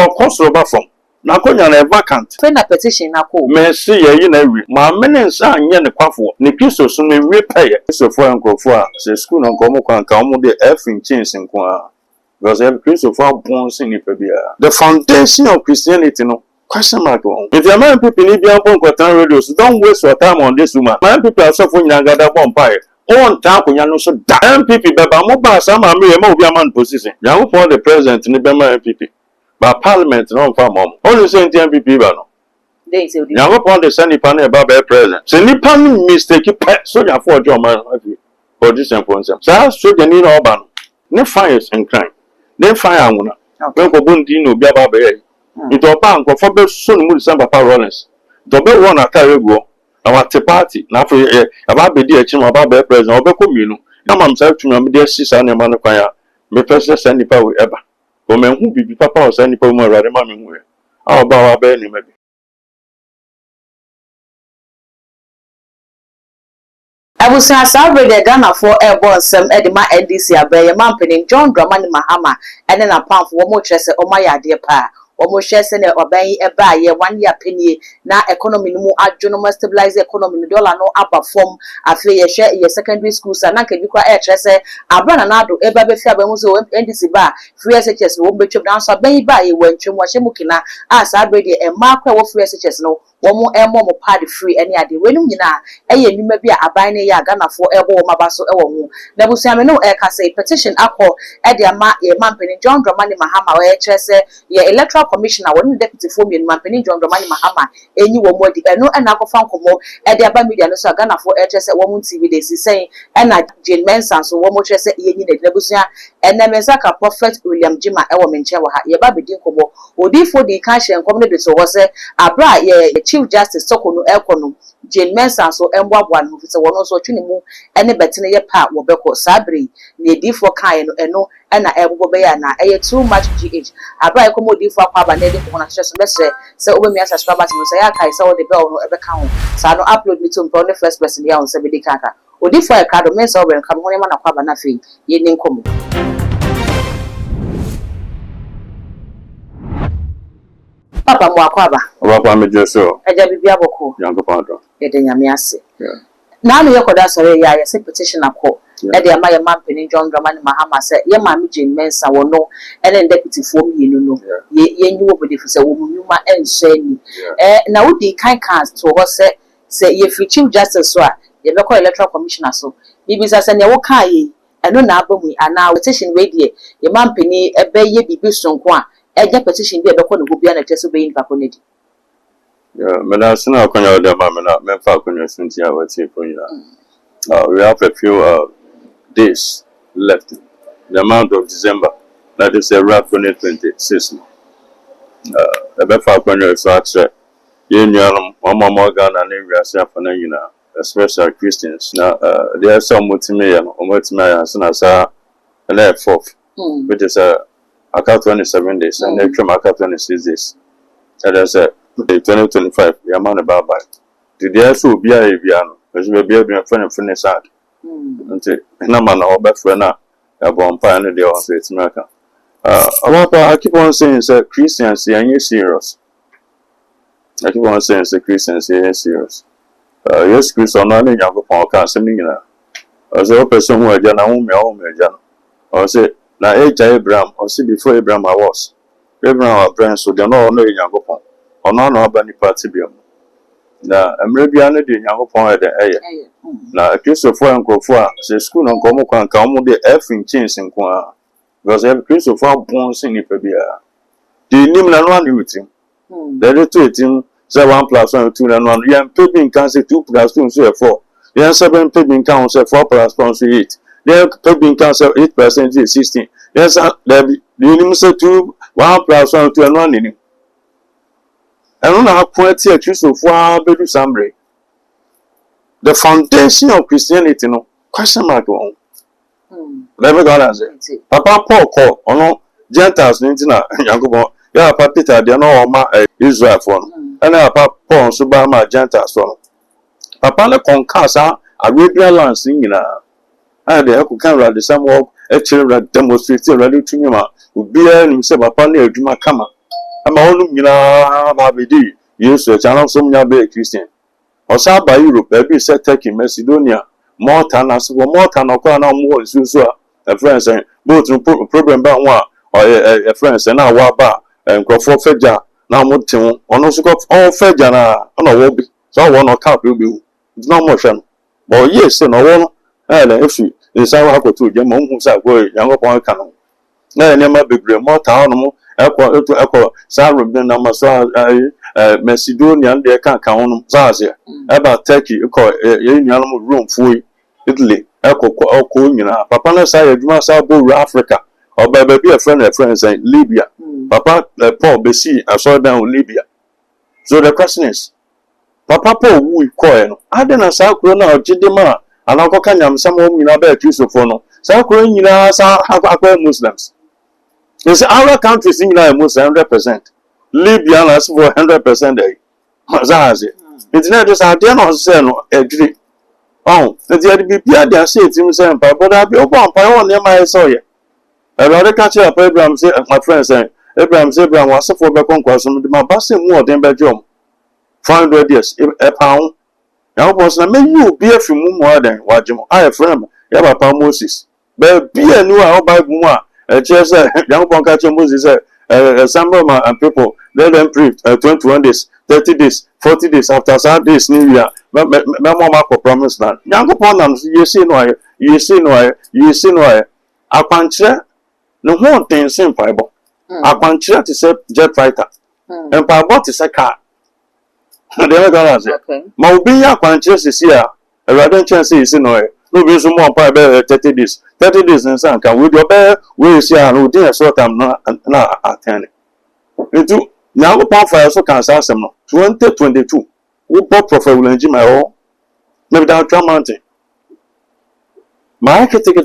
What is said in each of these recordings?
your course over from. Na konya na vacant. When a petition na ko. Me see ye na wi. Ma menen sa anye ne kwafo. Ne Kristo so me wi paye. Kristo fo enkofo a se school no nkomo kwan ka omo de effing chance nko a. Because every Kristo fo bon sin nipa bia. The foundation of Christianity no question mark on. If your man people need be on Quatan radio, so don't waste your time on this woman. Man people are suffering nyangada bonfire. On time ko nyano so da. MPP beba mo ba sama me ma obi man position. Yawo for the president ni be ma MPP. But parliament no fa mom. Only say MPP ba no. They say Yawo for the send nipa na ba be president. Se nipa ni mistake pe so ya for jo man position for himself. So the ni no ba no. Ne fire and crime. Then fire amuna. When ko bondi no bia ba be. It will bank for be soon mu December Papa Rollins. To be one atare go. Na what party na for aba be di echi ma ba be president obe ko mienu. Na mam say tumi am dey sisa na man kwan ya. Me person send nipa we eba. O men hu bibi papa o send nipa mu awade ma me hu e. A oba wa be ni ma bi. Abusia Saturday Ghana for airborne sem edima NDC abaye mampeni John Dramani Mahama ene na pamf wo mo kyerese o mayade pa wo mo hyese ne oban eba ye 1 year penny na economy no mu adwono stabilize economy dollar no aba form afi ye hwe ye secondary schools na nka bi kwa kyerese abana na ado eba be fi abamu so NDC ba free SHS wo betwem na so aban ba ye wantwem wo hye mukina a Saturday e ma kwa wo free SHS no womo emo mo pad free any ade wenum nyina eye nima bi a aban ne ya Ghana for ebo wo mabaso ewo hu na busiame no e ka say petition akọ e de ama ye mampeni John Dramani Mahama we kyerese ye electoral commissioner woni deputy for me mampeni John Dramani Mahama enyi wo mo di eno na akọfa nkomo e de aba media no so Ghana for e kyerese wo mo TV de si say e na Jane Mensa so wo mo kyerese ye nyi na busia ene mesaka prophet William Jima ewo menche wo ha ye ba bedi nkomo odi fo di kan hye nkom ne de so wo se abra ye Chief Justice Sokono Ekono Jane Mensa so emboaboa no fise wono so twene mu ene betene ye pa wo beko sabri ne difo kan no eno na ebobo be ya na eye too much GH abra e komo difo akwa ba ne de ko na hyeso bese se obemi subscribers no se ya kai se wo de bell no ebe kan ho sa no upload me to mpo ne first person ya on se be de kaka odifo e kado Mensa wo kam ho ne ma na kwa ba na fe ye ni nkomo Papa mo akwaba. Papa me jeso. Eja bibia boko. Yanko pando. E de nyame ase. Na no yekoda sore ya ye se petition akọ. E de ama ye mampeni John Dramani Mahama se ye ma me Jane Mensa wono ene deputy for mienu no. Ye nyi wo bode fi se wo munuma enso ani. Na wo di kan to ho se ye free Chief Justice so a ye be call electoral commissioner so. Bibisa se ne wo kan ye eno na abamu ana petition we de ye mampeni ebe ye bibi sonko a eja petition bi ebekọ no go bia na teso be yin pako nedi me na sina akonya oda ma me na me fa akonya sunti a wati akonya we have a few days left the month of December that is a wrap 2026 be fa akonya so atre ye nuanum omo Ghana na wiase afana yina especially Christians na there are some mutime ya no mutime ya sina sa na 4th which is account 27 days and then account 26 days. And there's a 2025, we are man about by. The also be a piano, because we be a friend of finish out. Until no man or best friend a bonfire and the also it's America. I keep on saying, sir, Christians, they are serious. I keep on saying, sir, Christians, they are serious. Yes, Christian, not in your podcast, and you know, as a person who are Jana, or say, na Abraham or see before Abraham I was. Abraham our parents so they no in Yankopon. Or no bani party biom. Na maybe I need in Yankopon at the air. Na Christopher and Kofa say school on Komo can come with the F in chains in Kwa. Because every Christopher bones in Ipabia. The name and 1 with him. The 2 him say 1 + 1 2 and 1. Yan Pebin can say 2 + 2 say 4. Yan 7 Pebin can say 4 + 1 say 8. Then Pebin can say 8% is 16. Yes, there be the say 2 1 + 1 2 and 1 in him. And on our point here, Christopher Bedu Sambre. The foundation of Christianity, no question mark on. Never got answer. Papa Paul call or no Gentiles, Nintina, Yankobo. Yeah, Papa Peter, they know my Israel for. And Papa Paul Subama Gentiles for. Papa the Concasa, Arabian land singing. And the Echo Canada, the same work, actually demonstrated ready to me. Would be himself upon the Juma Kama. ama onu nyina ba bedi Yesu channel som nya be Christian osa ba Europe e bi se Turkey Macedonia Malta na so Malta no kwa na mo nsusu a friends both problem ba ho a friends na wa ba nkrofo faja na mo tewo ono so ko faja na ono wo bi so wo no cap bi hu no mo hwe no but yes no wo no na efi nsa wa ko to je mo hu sa ko yango pon ka no na nema bebre Malta ono mo eko Sarum na maso Macedonia de kan ono zaze eba Turkey eko ye nuanum Rome foi Italy eko nyina papa na say adwuma sa bo Africa oba ba bi a friend say Libya papa Paul besi aso down Libya so the question is papa Paul wu iko no ade na sa kuro na ogidema anako kanyam sam o nyina ba Christopher no sa kuro nyina sa akwa Muslims. It's our countries in almost 100%. Libya has for 100% there. Mazazi. It's not just idea no say no agree. Oh, the BPA they say it himself, but I be open on near my soil. I rather catch up Abraham say my friend say Abraham was for back on question my passing more than bedroom. 500 years a pound. Now was na me you be a few more than Wajimo. I a friend. You have a Moses. But be a new Bible more. Just young catch Moses some and people let them pray 21 days, 30 days, 40 days after 7 days New Year. Mama promise land. Young upon you see no I can't no one thing same Bible. I can't to say jet fighter. And Bible is a car. The other guy say, Maubi, I can't just see a rather chance is no. No be so more by 30 days. 30 days in some can with your bear, we see a routine so time not attending. Into now upon fire so can say some 2022. Who bought Prophet William Jim my own? Maybe that mountain. My ticket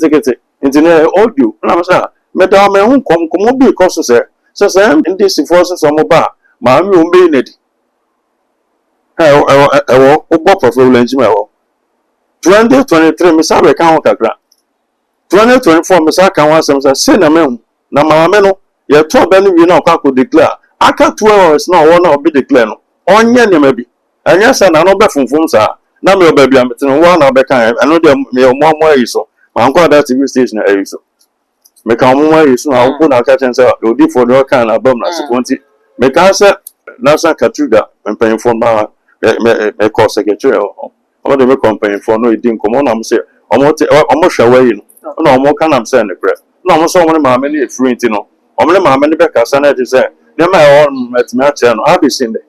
into the audio. And I'm saying, Madame, my own come be because says I am in this forces on mobile. My own being it. I bought Prophet William Jim my own. 2023 misale kan kakra 2024 misale kan wasem say na me na mama no ye to ba no wi na kwa ko declare aka 2 hours na wo na obi declare no onye ne ma bi anya sa na no be funfun sa na me oba bi amete no wo na be kan eno de me mo yi so man kwa that TV station ayi so me kan mo yi so na wo na ka chen say odi for the kan na bam na sekonti me kan say National Cathedral mpen for ma me ko secretary all the company for no eating come on, I'm say, almost away, no more can I'm saying the crap. No more so many mammy free, you know. Only mammy back as I say, then my own match and I'll be seen there.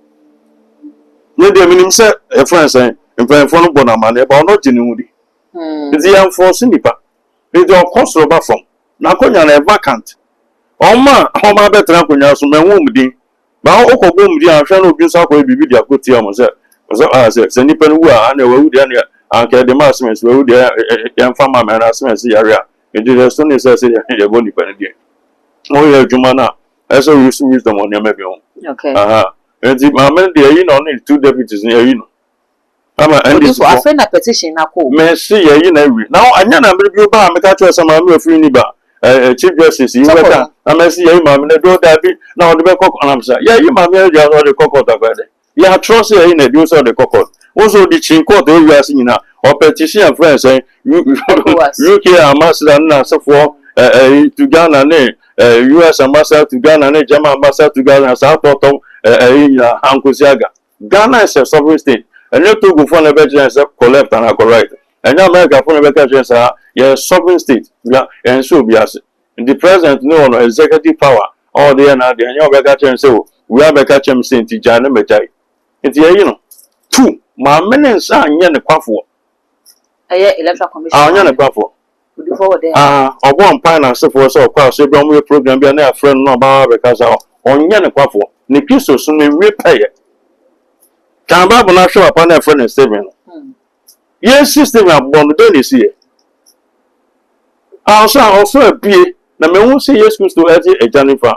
No, the minimum say a friend saying, in paying for no bonamani about not genuinely. It's the unforced nipper. It's your cost of a from. Now, Konya vacant. Oh, my better than Konya, so my womb be. Now, Oko boom, dear, shall not be so quick, be the good tear myself. So I said, send you pen and they were there and carry the massacres were there young farmer and as soon as the area. And the son is a city and you're going to pen again. Oh, yeah, Jumana. I saw you use them on your maybe. Okay. And the mamma, you know, need 2 deputies near you. I'm a friend a petition now. Mercy, you know. Now I never be bar, make a choice of my free neighbor. Chief Justice, you better. I may see you, mamma, the door that be now the back on. I'm saying, yeah, you mamma, you are the cocoa of it. Yeah, trust in the use of the cocoa. Also, the chinko, the US in or petition friends saying, UK ambassador, so for to Ghana, US ambassador to Ghana, German ambassador to Ghana, South Otto, Uncle Siaga. Ghana is a sovereign state, and you to go for the veterans collect and are correct. And America for the veterans are a sovereign state, and so be as the president, no executive power, all the and your veterans so we have a catch him saying to Jana Mejai. It's you know. 2, my minutes are in the quaffle. Electoral Commission. I am a quaffle. Or one pine and so forth, so cross a Bromway program, be a friend no bar because on Yana quaffle. Nikiso soon repay it. Can Bible not show upon a friend and saving? Yes, sister, I'm born the day this year. I also a beer, the man won't say yes to a Jennifer.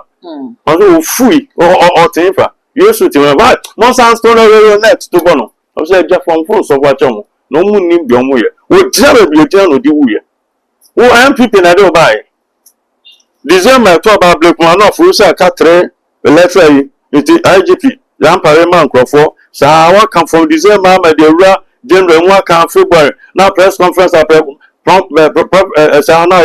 Although free or Tinfa. You should tell me, no sounds to the next to Bono. I said, just from force of what no moon need your way. Would never be a general do we? Who am people I don't buy? December talk about Black Man of Rusa Catre, the letter It IGP, Lampare Mancroft, Sawa come from December, my dear General, one come February. Now press conference up Sana,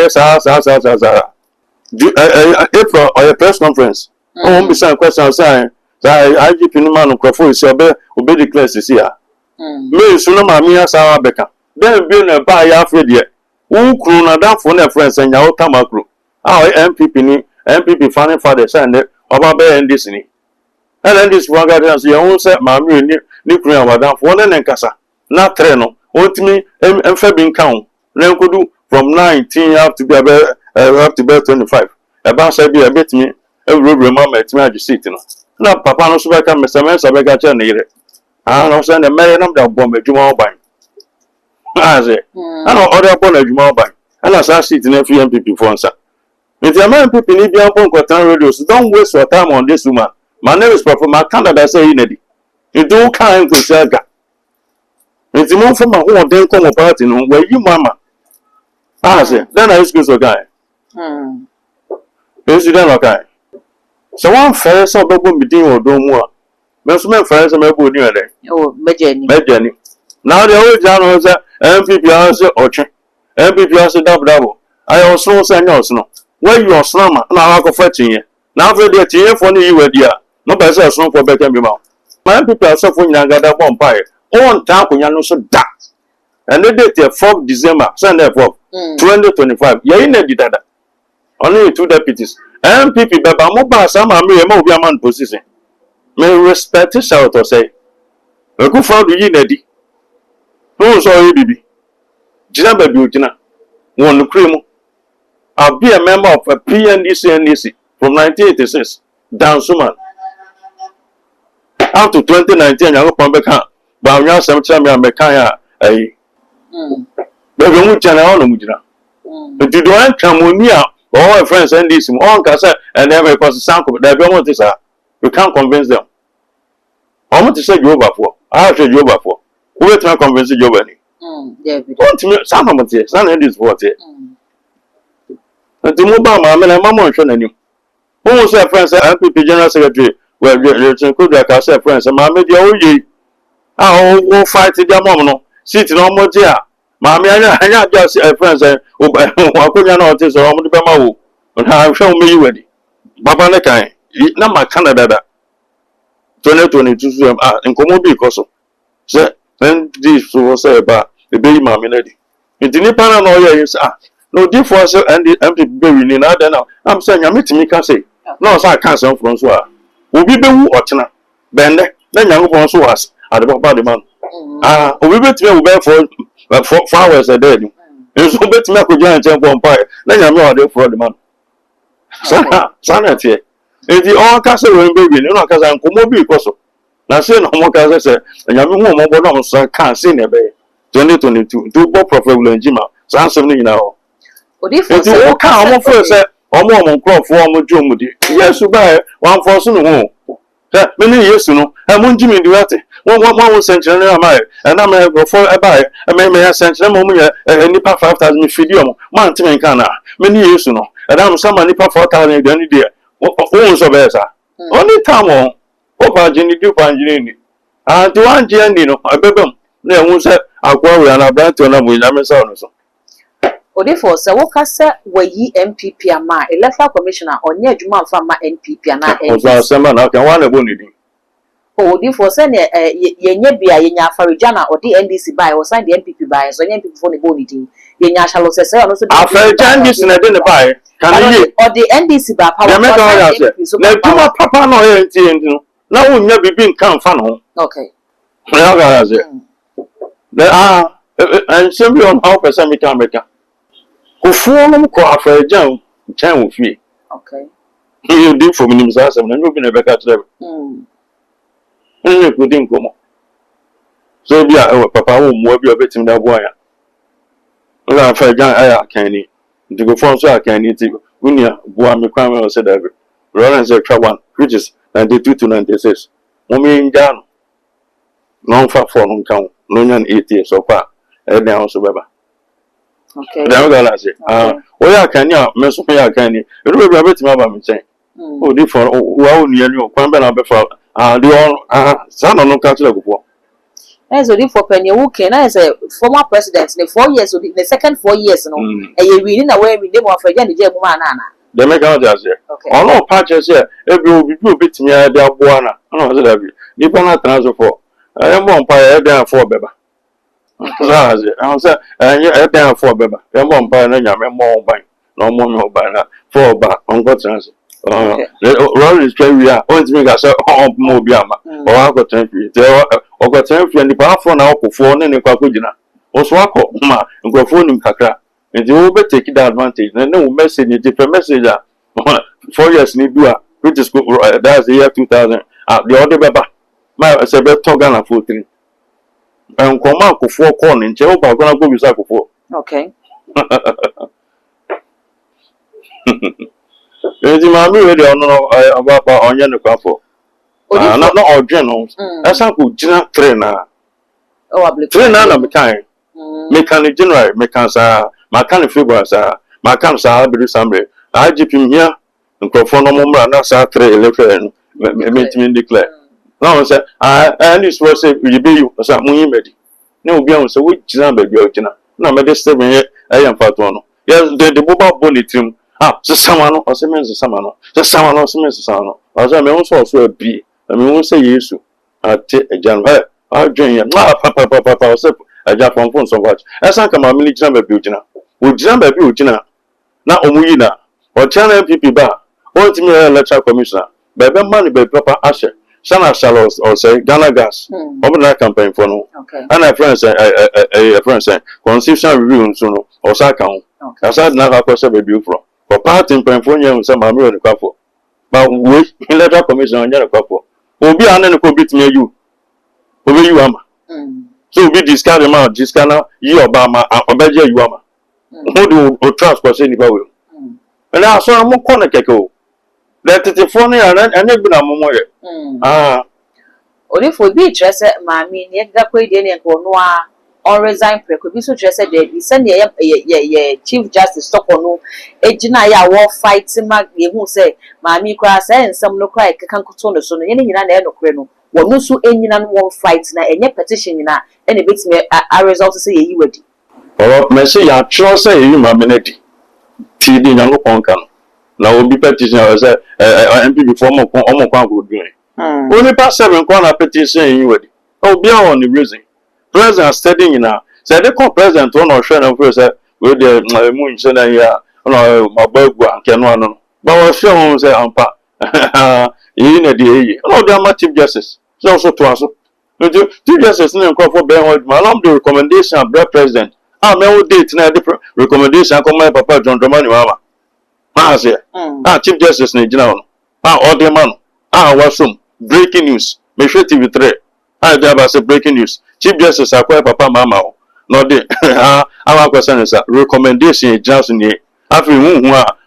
April or a press conference. Oh, be some questions saying that IGP man of Crawford is obey the classes here. Me soon, Mamma Sarah Becca. Then being a buy after the who crew down for their friends and your Tamakru. Our MPP funding for the Sunday about Bay and Disney. And then this one guy says, you own set Mammy nuclear down for one and Casa. Not Treno, want me and Fabian count. Then could do from 19 up to be up to 25. About said be a bit me, every remember it's magic city. Now, Papa no super come, Mr. Mensa Begacha near it. I don't send a million of that bomb at Jumal Bank. I say, I know other upon a Jumal Bank. And as I sit in every MPP for answer. If your man people need your phone contact radios, don't waste your time on this woman. My name is Prophet Canada say in it. You do kind to Saga. It's the more from my home, then come apart in where you, Mamma. I say, then I excuse a guy. Is it okay? So one fair so double meeting or do more. Most men fair some people near there. Oh, Jenny. Now the old general was MPP answer or MPP answer double. I also send us no. Where you are slumber, now I go fetching you. Now for the tea for you were dear. No better song for better me mouth. My people are suffering and got a vampire. On top when you know so that. And the date 4th December, Sunday 4th, 2025. You ain't did that. Only 2 deputies. MPP, but I'm about some of me a mobile man position. May respect it out or say. A good for the unity. Who saw you, baby? Jabba Butina. One cream. I'll be a member of a PNDC from 1986. Down Suman. Up to 2019, I hope I'm back. But I'm not some time I'm back. Baby, we channel on Mujina. But you don't come near all my friends and this one cassette and every person sample. They don't want this. You can't convince them. I want to say you over for. I have to you over for. Who will try to convince you over? Want to meet some of this, some of this water. The mobile mamma and mamma showing you. Who was their friends and MPP General Secretary? Well, you could like I said, friends, and mamma, the I will fight the mamma. Sitting on more dear. Mammy, I just friends and who could not notice or the Bama. But I have shown me ready. Baba Nekai, not my Canada. 2022 and come because of. Sir, then this was say about the baby mammy lady. In the Nipana, is no difference and the empty baby in other now. I'm saying, I'm meeting me, can say. No, I can't say from Swa. Will be the watching. Bend, then young ones was at the body man. We bet me for 4 hours a day. It's so bet me I could join Temple Empire. Then I'm not there for the man. Sanity. If you all castle will be, you know, because I'm Kumobi Koso. Now, say no more as I said, and I'm more so can't see a bay. 2022, do both profitable and Jima. So I'm 70 now. If you all come first, or more crop for more Jumudi. Yes, you buy 1 for soon home. Many years, you know, I'm on Jimmy Duarte. One century, and I'm a go for a buy. I may have sent them a nipa 5,000 fidium, Mountain and Cana. Many years, you know, and I'm some nipa 4,000 any day. Oh, so better. Only time on Opa Jenny Dupa Engineering. And to one Giannino, a baby, there was a quarry and a brand to another with Amazon. Odefo se wo kasa wayi MPP ama electoral commissioner onye adwuma mfa ma NPP ana o so ma na kan wa na bonidi Odefo se ne yenye bia yenya afarijana odi NDC bai o sign the NPP bai so nye NPP fo ne bonidi yenya shalo se no so afarijana NDC na de ne bai kan ye odi NDC ba power na adwuma papa na o ye nti no na wo nya bibi nkan fa no okay na ga ze and simply on how person me can make Ufuno ko afajan chan wo fie. Okay. You did for minimum as I'm not going to back at them. Good income. So be a papa will be a bit in that boy. Well, afajan I can eat. To go from so I can eat. Unia, boy, me crime said every. Roland said, one, which is 92 to 96. Mommy in down. Non far for count. No young 80 so far. And now so better. Okay. Then I say, oh, yeah, can you, Miss Paya, can you? You know, a bit about me saying, Oh, different. Wow, near you, Quambana before. The all, son of no catcher before. As a for Penny Woken, as a former president, in the 4 years, the second 4 years, no, and you're reading away with them for Jenny Jemana. They make out as here. All no patches here, every will be a bit near their buana. I don't know, you cannot transfer for. I am one pie there for Beba. I say, and you're there for Beba. I'm one pie and you're more by no more by for back on God transfer. Roll is very we are. Once make us all Mobiama or I got 10 feet. Or got 10 feet and the power for now for 4 and a Kakujina. Also, I call Ma and go phone him Kaka. And you will take it advantage. And no message, a different message. 4 years need do which is good. That's the year 2000. The other Baba. My Sabbath Togan and 43. And come out for 4 corn in Jehovah. I'm going to go with Sako 4. Okay. Enti maami we de ono ababa onye ne kwafo. Na odwen no. Asa ko gina train na. Oh, abli. Train na mekan. Mekan general, mekan sa, mekan February sa, mekan sa Abdul Samre. IGP here, nkrofo no momra na sa 3 election meeting declare. Now say and this was say we be you say munyi medi. Na obi an say we gina ba bi o gina. Na me de 7 year ayam fato no. Yes, the boba bonitrim. Samano, or Simmons Samano, the Samano, Simmons Samano. As I may also be, I mean, say yes, I take a general. I'll join you. Papa, a Japan phone so much. As I come a military butina. Would jump a butina. Not Omuina, or China PP bar, or to me a electoral commissioner. By the money by Papa Asher, Sana Salos, or say Ghana Gas, over that campaign for no. And a friend say, a friend say, constitutional review soon, or Sakao. As I never possibly be from. For part in Penfonia and some Amiro the couple. But we electoral commission on your couple. Will be an enemy bit near you. Over you, Ama. So we discard him out, discard you, Obama, or Beja, you, Ama. Who do trust for any power? And I saw a more corner keko. Let it phone and never been a moment. Only for beach, I said, Mammy, yet that way, Daniel Cornoir. On resign precobiso dressed the send ye Chief Justice Stokono, a Jinaya war fighting Mag, who say, Mammy cries and some no cry can cotton so any no creno. Well, no so any war fights na any petition in any bits me a result to say you would. Or Messi, I sure say you, my minute. TD Yango Ponkan. Now will be petition as a MP before Omokan would do. Only past 7 corner petition you would. Oh, beyond the reason. President studying now. Say they call president one or share of first with the moon so that yeah, no, my boy can one. But I sure say ampa. In a day, no, they are Chief Justice. So also to us. Chief Justice name call for Ben White. Malam the recommendation of the president. My old date na different recommendation come my papa John Dramani Mama. Say, Chief Justice Nigel. Other man. Wasum. Breaking news. Make sure TV3. There say breaking news. Chief Justice acquire Papa Mama. No, our question is a recommendation Johnson. After whom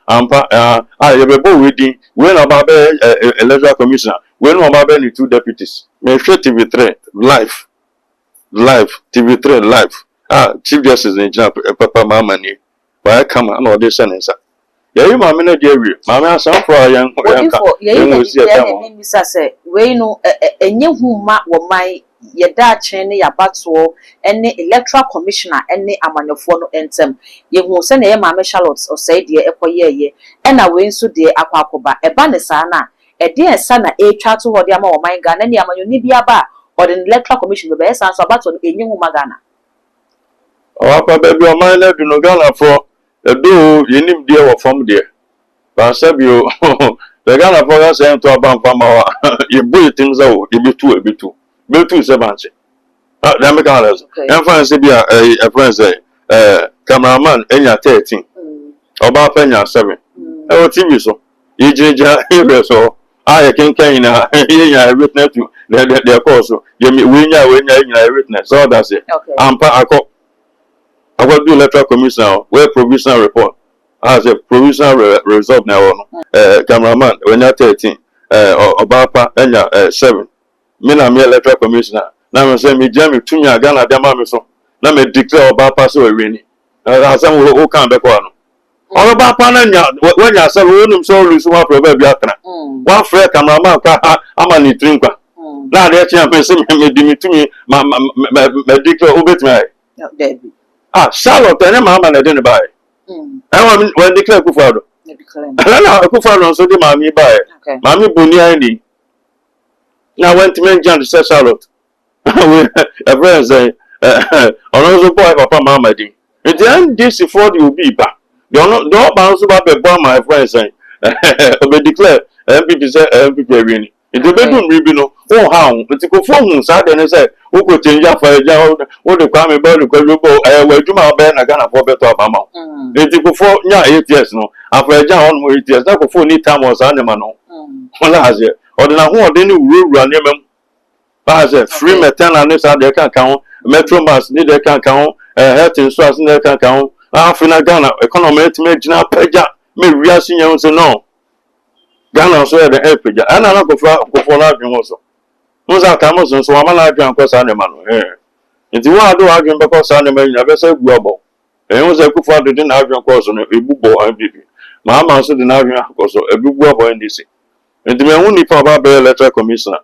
ampa you reading when about electoral commissioner, when about any 2 deputies. Make sure TV3 live TV3 live. Chief Justice in Papa Mama. Why come on all this sentence? Yeah, you mammy, dear, mamma, some for a young say, we know a new whom were my Yada Cheney, a batso, any electoral commissioner, any amanophone entem. You will send a mamma Charlotte or say, dear, a ye, and I win so dear Aquacoba, a banisana, a dear son, a child to what Yama or my gun, and Yama, you need be a bar, or the electoral commission, the best answer about a new Magana. Oh, baby, your mind, do no gala for. Do you need dear or from dear? But I said you, the Ghana for us and to a bank farmer, you build things out, you be 2, be 2. Be 2 7. Damacalas. And fancy be a friend say, cameraman, and you're 13. About Pena 7. Oh, TV so. You change your so. I can in a witness to their course. You mean when you're witness. So that's it. I will do electoral commissioner where provisional report as a provisional result now. Cameraman when you're 13, Obapa and you're 7. Mina me electoral commissioner. Now I say me Jamie to me Ghana Damamiso. Now me declare Obapa so a rainy. Some who can't be one. All about Panania, when you said, "Women so lose one for baby." One friend come around, I'm a drinker. Now they're championing me to me, my medical obit me. Ah, Charlotte, and mamma, I didn't buy. I when declare Kufado. I know Kufado, so the mammy buy. Mammy Bunny. Now went to make John to say Charlotte. A friend say, "Also, boy, Papa, Mamma, did." At the end, this before you be back. Don't bounce about the bomb, my friend saying. But declare, MPP say, MPP winning. It will be Ribino, oh, how, but to go for Sad and say, who could change up for a job, what the crime about the Kalubo, where you might ban a gun for better amount. It will go for 8 years, no, after a John 8 years, that before any time was animal. Well, as it, or the whole didn't rule run him. As a free maternal news out there can count, Metro Mass need they can count, health insurance they can count. After Ghana, economy to make Gina Peja, me reason you say no. Ghana so the Elpija, and I go for arguing also. Who's our Camus, so I'm not going to cause animal. If you want to do arguing because animal, you never say global. And was a good father didn't argue course on a bubo and baby. Mamma also didn't argue also a big global in DC. And the only for Barbara letter commissioner.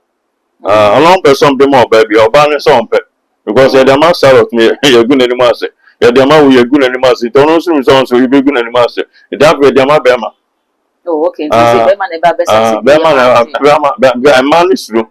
Along with some more baby or banner some pet. Because you're the master of me, you're good any master. You're the man with your good any master. Don't also return so you be good any master. That way, the Bema. Oh, okay. Bema, man is true.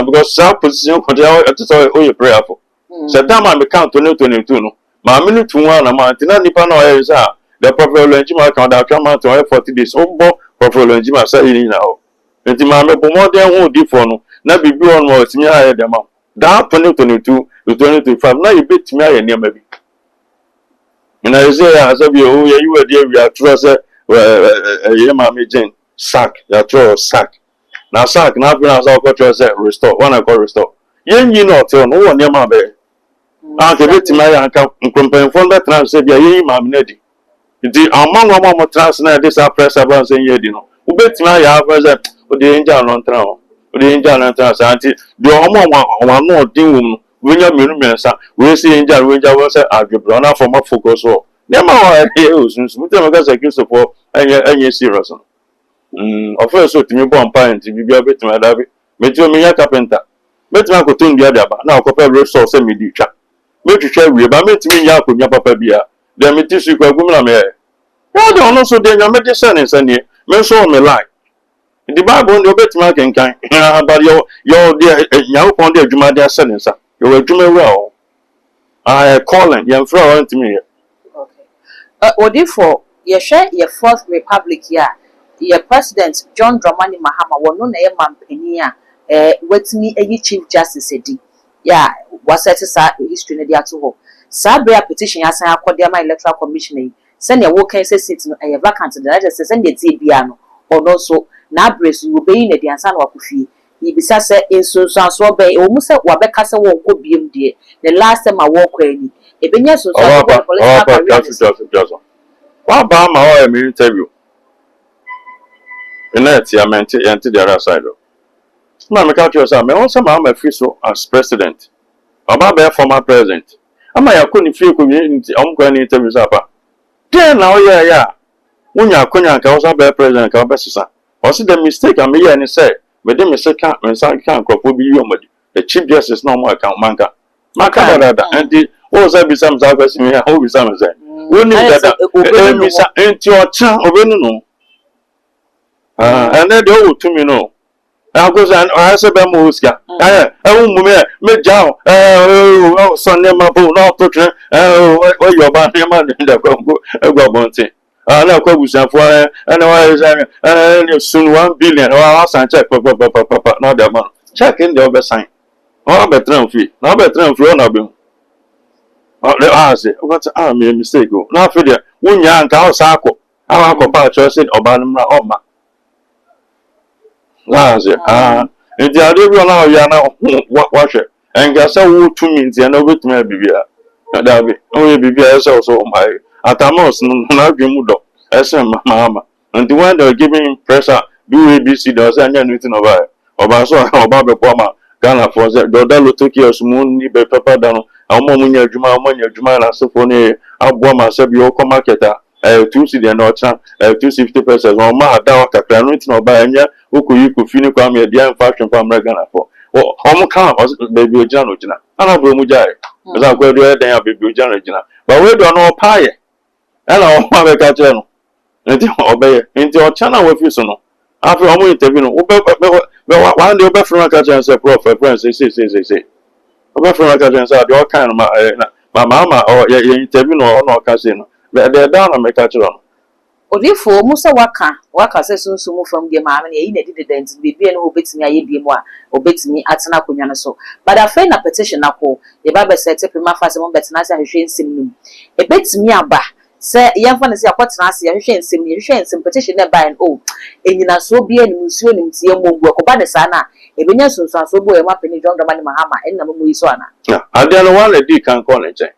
Because some position for the all your prayer for. September, I count 2022. My minute to 1 a month, not depend on areas. The Prophet Lenjima count out come out to 40 days. Oh, Prophet Lenjima say now. And the mamma more than who did for no. Not be on more senior higher than amount. That 2022 to 2025. Now you bet me a near maybe. And I say, as of you were dear, we are trusted. Mammy Jane sack, your throw sack. Now, sack, now, as our culture said, restore. One I call restore. You know, tell no one near my bed. I can bet my uncle and compare from that transit. Yeah, Mammy Neddy. It is among our more transnet. This are press about saying, you know, who bet my hours. The angel on town, the angel on town, Santi, the one more thing, William Minumensa, we see angel, was a brother from a focus. Never hear since we never got a kiss for any serious. Of course, to me, one pint, to be a bit my David, met you me a carpenter. Met my cotton the other, now compare resource and medica. Met you share with, but met me Yaku, your papa beer. Then me teach you a woman. Why don't also then your medicine is any, men saw me like. The Bible no bet mark and kind, but your dear young on the Jumadia sentence. You were doing well. I calling young flower to me. Okay. What if for your share your fourth republic here? Your president John Dramani Mahama won no name Penia, with me a chief justice said. Yeah, was set aside history in the atu. Sabria petition as I called my electoral commission. Send your work cases sit a vacant the letters send it piano or no so. Na brace you be in the ansan wakufi. He bisa say in so be almost wabeka say won ko biem de. The last time I walk any. E benya so What about my interview? In that I meant the other side. Mamma catch yourself. Me also my official as president. About be former president. Ama ya couldn't feel community going interviews up. Then now yeah. When you couldn't also be president ka be also the mistake I made and say, but then Mr. Can't crop will be you. The chief justice no more account manka. Maka and the was I be some service me, I hope be some say. We need that into your child of no. And then the old to me no. I goes and I said, Muska. I won't me down. Oh, Sunday, my bone, not to oh, your body, man, in the go bounty. Now, Cobusan for and I soon 1 billion or I'll sign check, not the amount. Check in the other sign. Oh, better fee. Now, better fee on a bill. I say, what's a mistake? Now, for the 1 young cow circle. I have a patch or said, Obama or Ma. If the other one now, you are now watch it. And guess so 2 minutes and over to my baby. That be only baby also my. At a most, no mudo, as a mamma, and the one they're giving pressure, do ABC does any anything about it. Or so about the Poma, Ghana for the Dodalo took your moon, Nibe Papa down, a moment, your Juma, Juma, Sophone, Aboma, Sabio, marketer, 2 cedi na ocha 250 pesos o ma da o kakra no nti na oba anya okoyi kofi ni kwa me dia mfa hwemfa mraga na fo o ka baby ogina no gina ana bro mu jare za kwa do den ya baby ogina no gina ba we do no paaye ana o ma be ka kire no nti obeye nti ocha na wafi so no afi o mu interview no one day obe from ka kire say prof friend say obe from ka kire say the all kind ma mama o ye interview no no ka say no the down na me ka kire no Odifo musa waka se sunsumu from the maame na yi na did dent bibia no obetimi aye biemu a obetimi atena konwa no so but afa na petition akọ ye ba be set prima fase mo betena se ahwehwe nsem nim ebetimi aba se yemfa na se akotena se ahwehwe nsem petition na ba o enyina so bia ni musuo nim tie mongu akoba ne sa na ebenya sunsun so bo e ma peni John Dramani Mahama enna mo yi so ana ade no one di kan call ne chen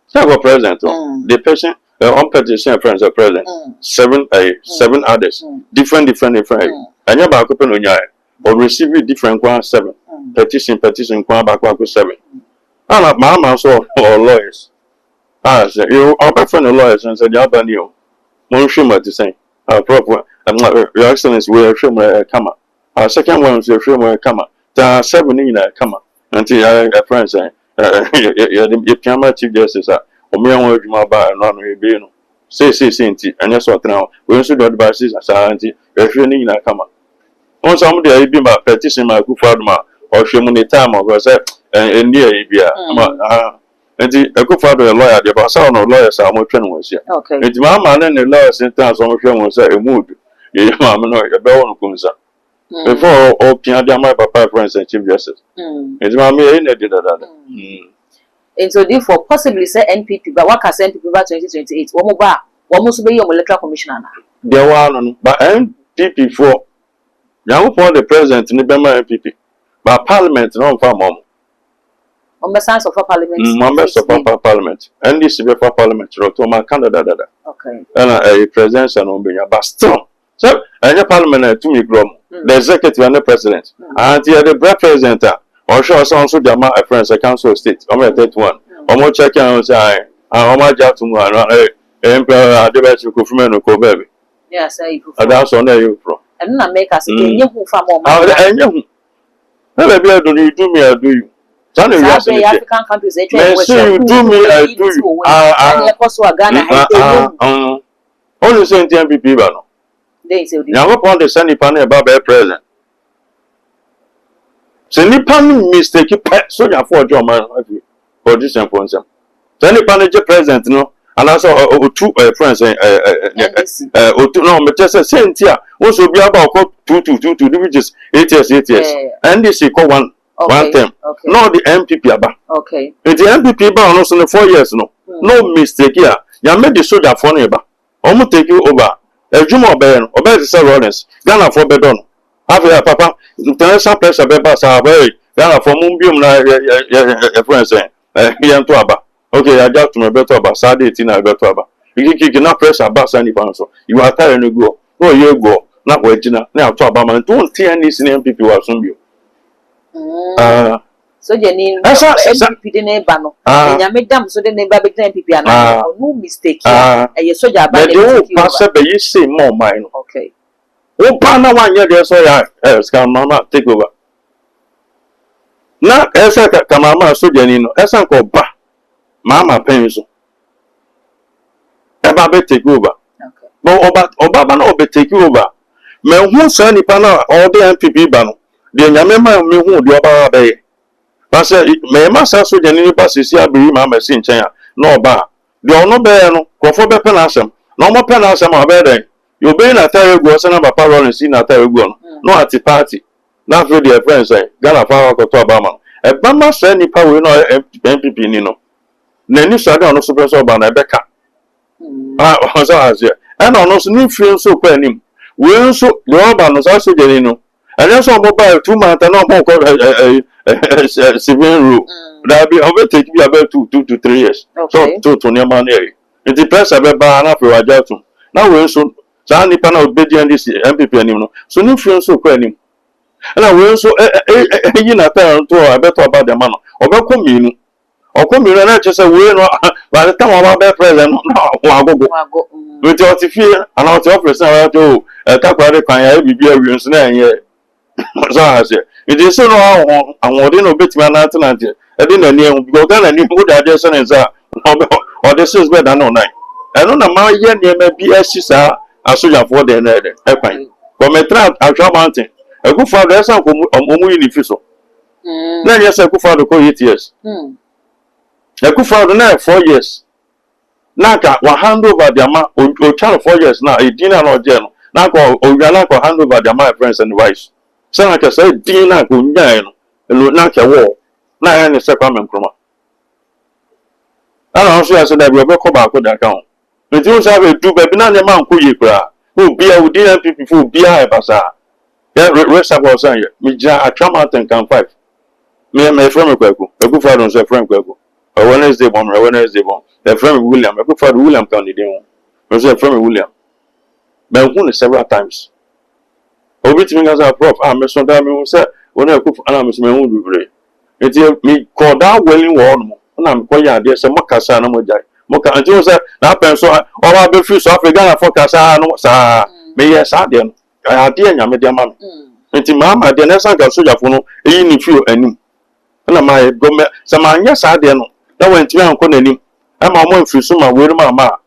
say go president the person on petition friends are present 7 others different anya ba ko peno nya or receive different kwa 7 petition kwa ba kwa 7 ana mama so or lawyers say you our friend lawyers and said yabani o mo hwema to say proper your excellency we hwema kama second one say hwema kama ta 7 ni na kama until friends say you kama chief justice omo yan adwuma ba no no ebe no say nti anya so tena we nso do advice asa nti ehwe ni nyina kama on some dey bi ma petition ma ku faduma o hwe mu ni time o say endi e bia ma nti ekufado a lawyer dey ba say no lawyer sa mo twen won sia nti ma ne lawyer sentence o hwe mu say emud ye ma me no e be won kunsa before o pia dia my papa friends and chief justice nti ma me e na dey dada and so therefore possibly say NPP but what can say NPP by 2028 womo so be your electoral commissioner na there one but NPP for now for the president ni be ma NPP but parliament no fa mom on the sense of parliament members of parliament NDC be for parliament to ma candidate dada okay and a presidential no be but still so any parliament to me grom the executive and the president and the president or sure so there my friends a council of state I'm at that one I'm checking on say I'm just to emperor adebesi kofumenu ko baby yes say that's on there you from and na make us enye hu fa mo enye hu na baby do you do me I do you tell you African countries they try you do me I do you and also Ghana only say NPP ba no they say you go pon the send panel about be president se nipa no mistake so ya for jo man for this important se nipa no je president no and also two friends two no me say sentia won so bia ba ko 2 which is 8 years and this ko one term no the MPP aba okay the MPP ba no so 4 years no mistake here ya made the soldier for no ba omo take over ejuma obey say Lawrence Ghana for bedon have papa international pressure be pass away Ghana for mumbium na friends here to aba okay I just to me better aba Saturday na better aba you na pressure aba sani pan so you are tired no go no you go na kwa jina na to aba man don't see any MPP wa so bio so je ni MPP de na ba no enya medam so de na ba be MPP ana no mistake e so ja ba de pass be you say more mine okay o pa na wanye de so ya scam mama take over na esa ka mama so je ni no esa ko ba mama pen so e ba be take over okay but oba ba na obe take over me hu so ni pa na all the MPP ba no de nyame ma me hu de oba ba ye ba se me ma sa so je ni ba sisi abiri mama si nchen ya na oba de ono be no krofo be pe na asem na omo pe na asem oba den you be na tell you say na papa rolling see na tell you no at the party na for their friends say Ghana power ko to Obama e ba ma say ni pa we no MPP ni no na ni so da no so person Obama e beka so as here and no so ni free so kwa nim we nso the Obama no so je ni no and so mo ba 2 months na mo ko civil rule that be over take be about 2 to 3 years so to ne man here the press be ba na for waja to na we nso sa nipa na obedient this MPP anim no so ni free so kwa anim na we nso yi na ta to abeto about the man obekọ minu na che say we no By the time I'm about present, no, Wago. with your fear and out of office, I do a couple of kind be a real snare. So I say, it is so long, and what in a bit man alternative. I didn't know go down and you put that just or this is better no night. I don't know my year near maybe a sister, a soldier for the airplane. But my trap, I shall mountain. A good father, that's how I'm official. Then yes, I could father call 8 years. I could father now 4 years. Now, I hand over the amount or child 4 years now, a dinner or general. Now, or hand over the my friends and wives. So I can say, dinner go down, and look not a war. Now, I am a sacrament chroma. I also said that we will come back with that account. But you have a do baby, not a man who be a dinner people who be a bazaar. Yeah, rest of us, me a trauma and can 5. Me and my friend Kweko, a good father and friend Kweko. A Wednesday bomb, a Wednesday bomb. A friend William, a good father William County Demon. Was a friend William. But who several times. Obit me as a prof, I must not have said when I cook and I must my own degree. It's me called that willing warm, and I'm quite idea some Mocassa no more. Mocha until say that person or I be free so African for Cassa no sa. May yes, I didn't. I didn't have my mamma. Until mamma, the next uncle soldier for no, in few and my government, some yes, I didn't. That went to me uncle and him. I'm a month for some with mamma.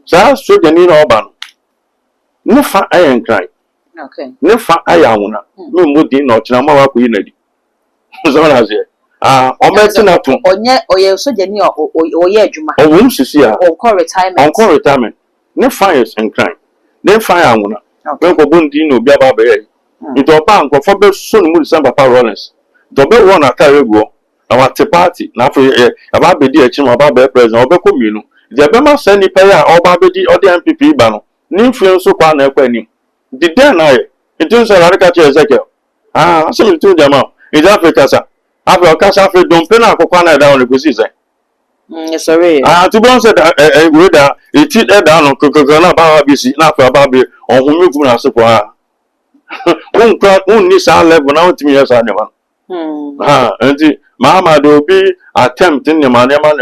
So I stood the need urban. No fat I am crying. Okay. No fat I am one. No more din or Chinama Queen. So I say, or medicine at home. Or yet, or you so Jenny or ye, Juma. Or whom she see her. Or call retirement. Uncle retirement. No fires and crime. Then fire one. Uncle Bundino Biaba Bay. It or bank or for soon with some Papa Rollins. The bell one at Carrigo. Our party. Now for about the dear Chim about the president or Becomino. The Bema send the payer or Babidi or the MPP banner. Ninfluence so quan a penny. The den I. It is a radical Ezekiel. Ah, so to them out. It's Africa, sir. After Casa don't pin up Kwana down the position. Sorry. To be honest, it did down on Coca-Cola BC, not for Baby, or whom you can ask for. Won't crack only sound level now to me as anyone. And Mamma do be attempting the manema,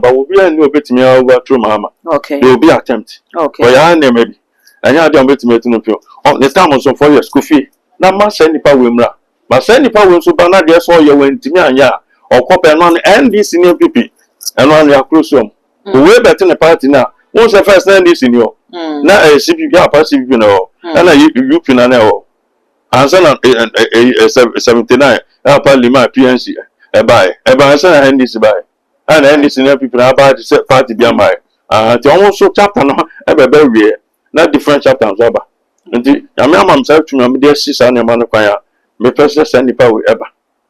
but will be a new bit me over through Mamma. Okay. There will be attempt. Okay. For your name, maybe. And I don't bet me to know. On the time also for your school fee. Now, must send the power wimra. But send the power so banana, yes, or you went to me and ya, or copy on ND senior PP, and on your crucium. Way better in the party now. Once the first ND senior. Now a CPP, passive, you know, and you can know. Answer 79, Parliament PNC, a buy, a buy, and this buy. And ND senior people are about to set party beyond my. The almost so chapter, ever very not different chapters. Nti yamma mamsa tuma me de sisa ne ma no kwan a me pese send nipa we eba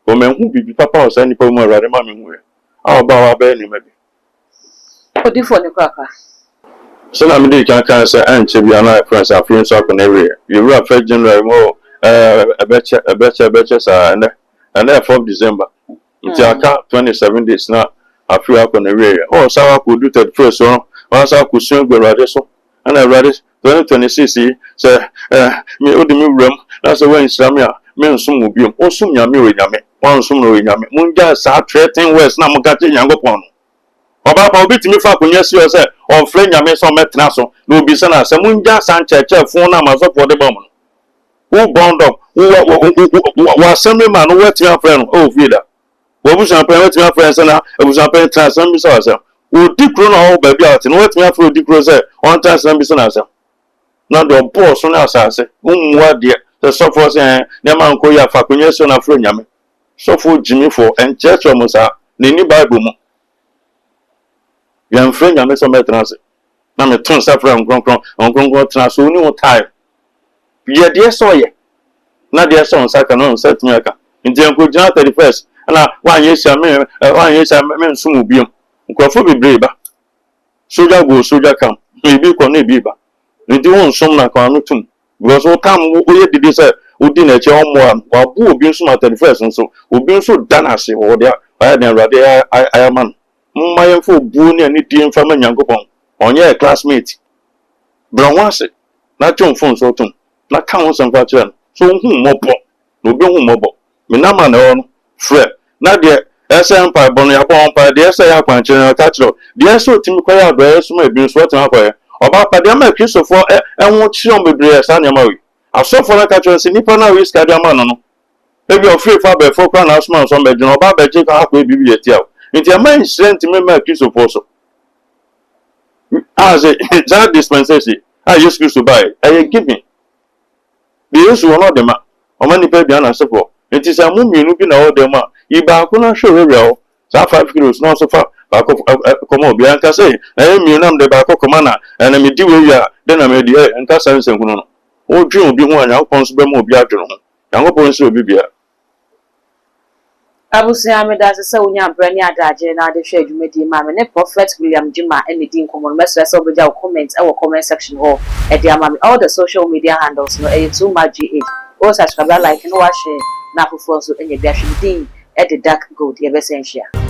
o me hu bibi papa o send nipa mu awade ma me hu e a oba wa ba ni ma bi Odi for ne kraka so na me de kan say anche bi ana friends afin so akon every you were first January mo ebeche sa and 4th December nti aka 27 days na afi akon every o sawa ko do 31st so o sawa ko sun gberade so ana ready 2026 say me odimi wram na say when islamia me nsum obiom osum nyame we nyame wan nsum no we nyame munja sa threaten words na muka che nyangopon oba pa obitimi fa konya si o say on frɛ nyame so metena so na obi se na say munja san cheche fun na masopo de bom who bound up who assembly man who wet your friend oh vida wo bu san friend wet your friend say na bu san friend transam so say o dikro na o ba bi out no wet your friend dikro say on transam bi se na say na do boss na asase umwa de the suffer say na man ko ya fa kunye so na fro nyame suffer jimi for en church o musa na ni bible mu yan fro nyame so metranse na me ton safra nkronkron transe oni o time ye de so ye na de so nsaka no set me aka nje ko jina 31st na wanye sha me nsum obiom nkrofo bebre ba soja go soja kam ebi ko na ebi ba ndi won som na kwa no tum because o kam o ye didi say o di na che o mo wa bu obi nsum at 31st nso obi nso danase o de aya den rade aya man mma ye fo bu ni ani di mfa ma nyankopon onye classmate bro wase na chon fon so tum na kan won san fa che so hu mobo no obi hu mobo me na ma na o no frɛ na de ɛsɛ mpa bɔ no yɛabɔ mpa deɛ ɛsɛ yɛ akwankyerɛ no ɔka kyerɛ deɛ ɛsɛ ɔtumi kɔyɛ adɔeɛ so ma ebi nso ɔtumi akɔyɛ ɔba pa deɛ ma kristofoɔ ɛho kyeɛ bebree saa nneɛma wei asɔfoɔ no ka kyerɛ sɛ nnipa no a wei sika de ama no no ebi ɔfiri fa abɛɛfo koraa na asoma nsɔm bɛgyina ɔba abɛgye ka akɔ bibi yɛ tia wo nti ɛma nhyerɛ ntumi ma kristofoɔ so a sɛ saa dispensation a yesu kristo baeɛ ɛyɛ giving deɛ yesu wɔ no ɔde ma ɔma nnipa aduane asefoɔ nti sɛ mo mmienu bi na ɔwɔ mu a yi baako no hwɛ wawia hɔ saa 5 kilos na ɔso fa baako kɔma obiara nka sɛ ɛyɛ mmienu nam de baako kɔma na ɛna medi wawia de na medi nka saa nsɛnkunu no wodwe obi ho a nyankopɔn nso bɛma obi adwene ho nyankopɔn nso obi bia Abusia me da se wonya brani adaje na de hwe adwumadi ma me ne Prophet William Jima ene di nkomo no meso se obeja comment e wo comment section ho e dia ma me all the social media handles no e too much gh o subscribe like no wa share na afofo so enye bia hwe din e de dark gold ye be senhia